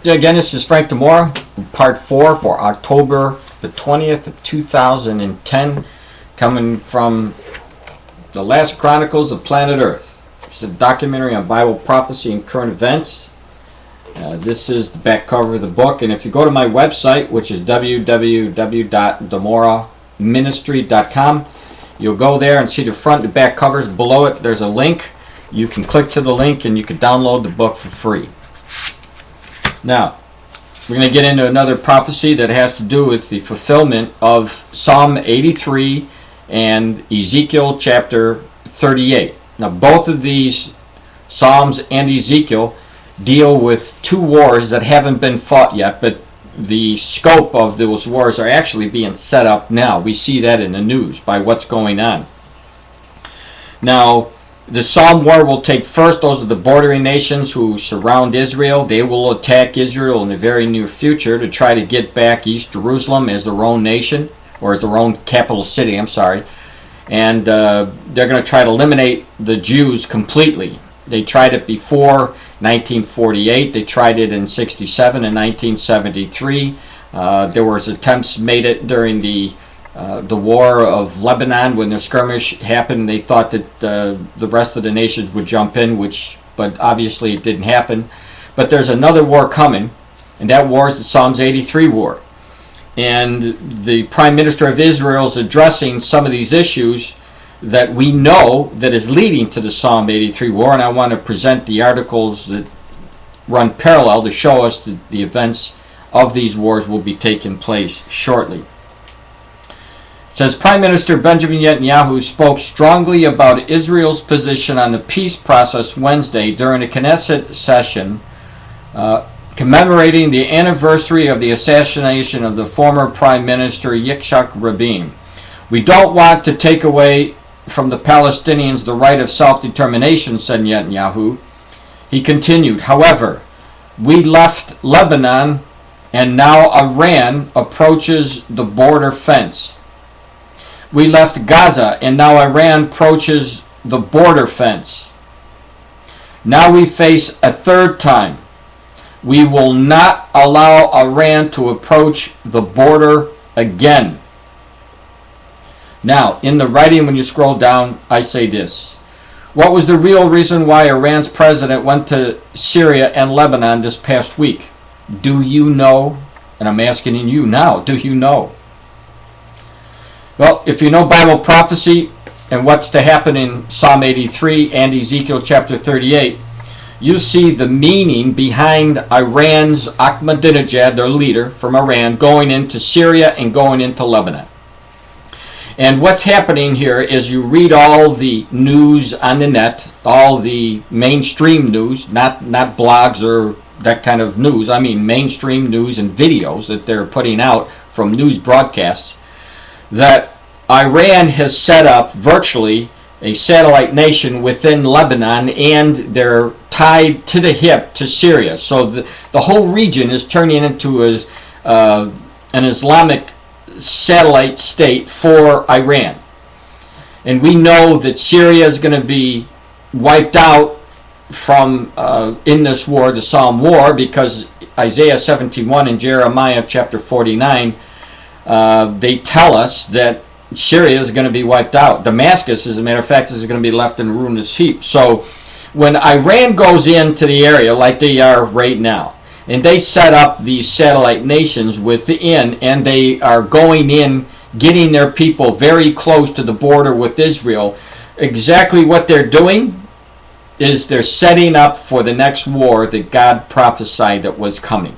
Yeah, again, this is Frank DiMora, part 4 for October the 20th of 2010, coming from the Last Chronicles of Planet Earth. It's a documentary on Bible prophecy and current events. This is the back cover of the book, and if you go to my website, which is www.dimoraministry.com, you'll go there and see the front and back covers. Below it, there's a link. You can click to the link and you can download the book for free. Now, we're going to get into another prophecy that has to do with the fulfillment of Psalm 83 and Ezekiel chapter 38. Now, both of these Psalms and Ezekiel deal with two wars that haven't been fought yet, but the scope of those wars are actually being set up now. We see that in the news by what's going on. Now, the Psalm war will take first. Those are the bordering nations who surround Israel. They will attack Israel in the very near future to try to get back East Jerusalem as their own nation, or as their own capital city, And they're going to try to eliminate the Jews completely. They tried it before 1948. They tried it in 67 and 1973. There was attempts made it during the war of Lebanon when the skirmish happened. They thought that the rest of the nations would jump in, but obviously it didn't happen. But there's another war coming, and that war is the Psalms 83 war. And the Prime Minister of Israel is addressing some of these issues that we know that is leading to the Psalm 83 war, and I want to present the articles that run parallel to show us that the events of these wars will be taking place shortly. It says, Prime Minister Benjamin Netanyahu spoke strongly about Israel's position on the peace process Wednesday during a Knesset session commemorating the anniversary of the assassination of the former Prime Minister Yitzhak Rabin. We don't want to take away from the Palestinians the right of self-determination, said Netanyahu. He continued, however, we left Lebanon and now Iran approaches the border fence. We left Gaza and now Iran approaches the border fence. Now we face a third time. We will not allow Iran to approach the border again. Now, in the writing, when you scroll down, I say this. What was the real reason why Iran's president went to Syria and Lebanon this past week? Do you know? And I'm asking you now, do you know? Well, if you know Bible prophecy and what's to happen in Psalm 83 and Ezekiel chapter 38, you see the meaning behind Iran's Ahmadinejad, their leader from Iran, going into Syria and going into Lebanon. And what's happening here is you read all the news on the net, all the mainstream news, not blogs or that kind of news. I mean mainstream news and videos that they're putting out from news broadcasts, that Iran has set up virtually a satellite nation within Lebanon, and they're tied to the hip to Syria. So the whole region is turning into an Islamic satellite state for Iran. And we know that Syria is going to be wiped out from in this war, the Psalm war, because Isaiah 71 and Jeremiah chapter 49, they tell us that Syria is going to be wiped out. Damascus, as a matter of fact, is going to be left in a ruinous heap. So when Iran goes into the area like they are right now, and they set up these satellite nations within, and they are going in, getting their people very close to the border with Israel, exactly what they're doing is they're setting up for the next war that God prophesied that was coming.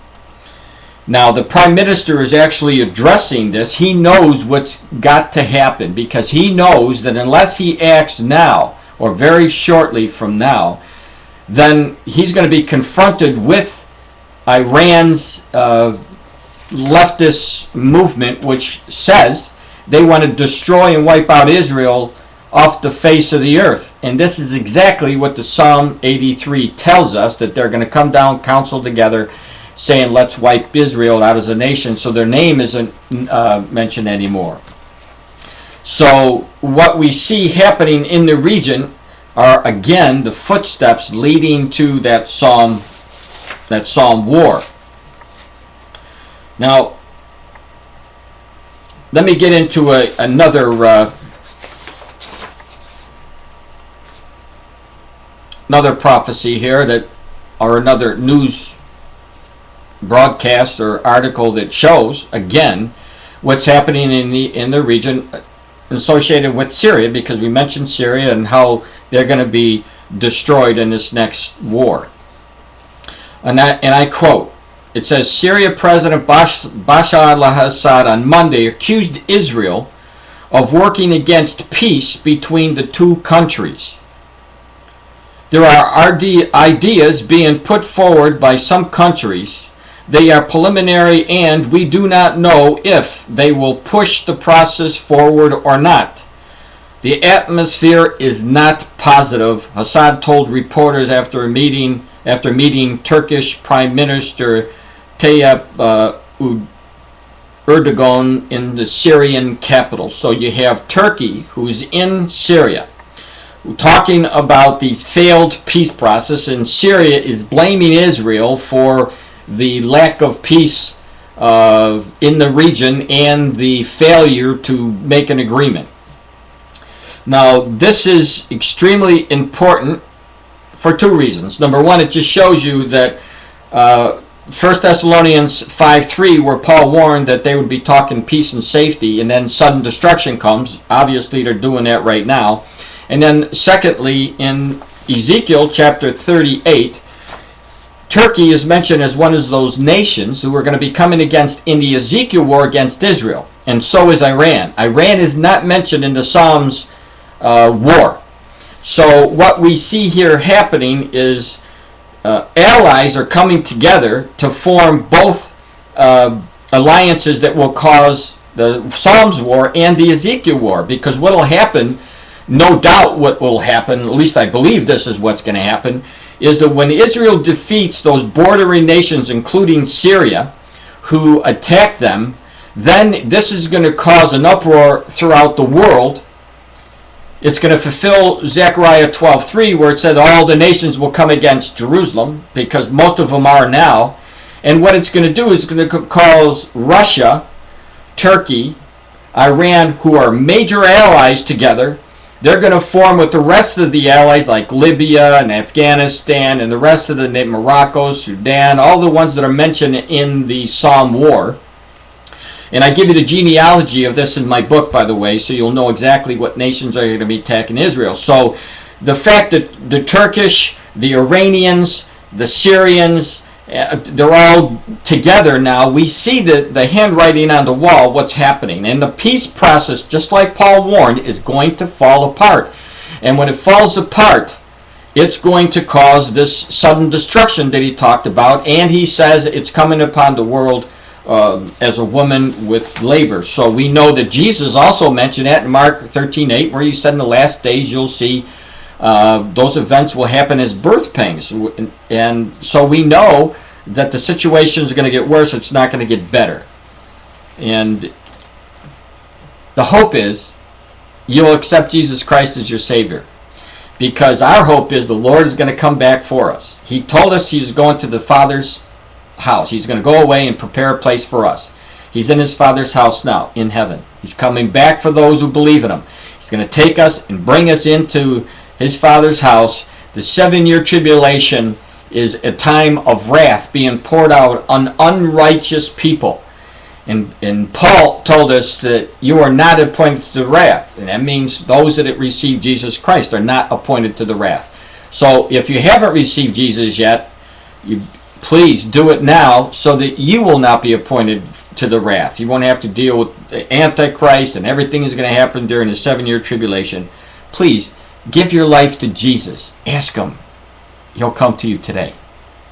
Now, the Prime Minister is actually addressing this. He knows what's got to happen, because he knows that unless he acts now, or very shortly from now, then he's going to be confronted with Iran's leftist movement, which says they want to destroy and wipe out Israel off the face of the earth. And this is exactly what the Psalm 83 tells us, that they're going to come down, council together, saying let's wipe Israel out as a nation, so their name isn't mentioned anymore. So what we see happening in the region are again the footsteps leading to that Psalm war. Now, let me get into another prophecy here, or another news broadcast or article that shows again what's happening in the region associated with Syria, because we mentioned Syria and how they're going to be destroyed in this next war. And I quote, it says, Syria President Bashar al-Assad on Monday accused Israel of working against peace between the two countries. There are ideas being put forward by some countries. They are preliminary, and we do not know if they will push the process forward or not. The atmosphere is not positive, Assad told reporters after meeting Turkish Prime Minister Tayyip Erdogan in the Syrian capital. So you have Turkey, who's in Syria, talking about these failed peace process, and Syria is blaming Israel for the lack of peace in the region and the failure to make an agreement. Now, this is extremely important for two reasons. Number one, it just shows you that 1 Thessalonians 5:3, where Paul warned that they would be talking peace and safety, and then sudden destruction comes. Obviously, they're doing that right now. And then secondly, in Ezekiel chapter 38, Turkey is mentioned as one of those nations who are going to be coming against in the Ezekiel war against Israel. And so is Iran. Iran is not mentioned in the Psalms war. So what we see here happening is allies are coming together to form both alliances that will cause the Psalms war and the Ezekiel war. Because what will happen, no doubt what will happen, at least I believe this is what's going to happen, is that when Israel defeats those bordering nations, including Syria, who attack them, then this is going to cause an uproar throughout the world. It's going to fulfill Zechariah 12:3, where it said all the nations will come against Jerusalem, because most of them are now. And what it's going to do is it's going to cause Russia, Turkey, Iran, who are major allies together. They're going to form with the rest of the allies like Libya and Afghanistan and the rest of the Morocco, Sudan, all the ones that are mentioned in the Psalm war. And I give you the genealogy of this in my book, by the way, so you'll know exactly what nations are going to be attacking Israel. So the fact that the Turkish, the Iranians, the Syrians, they're all together now, we see the handwriting on the wall, what's happening. And the peace process, just like Paul warned, is going to fall apart. And when it falls apart, it's going to cause this sudden destruction that he talked about. And he says it's coming upon the world as a woman with labor. So we know that Jesus also mentioned that in Mark 13:8, where he said in the last days you'll see those events will happen as birth pangs. And so we know that the situation is going to get worse. It's not going to get better. And the hope is you'll accept Jesus Christ as your Savior. Because our hope is the Lord is going to come back for us. He told us he was going to the Father's house. He's going to go away and prepare a place for us. He's in his Father's house now, in heaven. He's coming back for those who believe in him. He's going to take us and bring us into his Father's house. The 7-year tribulation is a time of wrath being poured out on unrighteous people. And Paul told us that you are not appointed to the wrath. And that means those that receive Jesus Christ are not appointed to the wrath. So if you haven't received Jesus yet, please do it now so that you will not be appointed to the wrath. You won't have to deal with the Antichrist and everything is going to happen during the 7-year tribulation. Please give your life to Jesus. Ask him. He'll come to you today.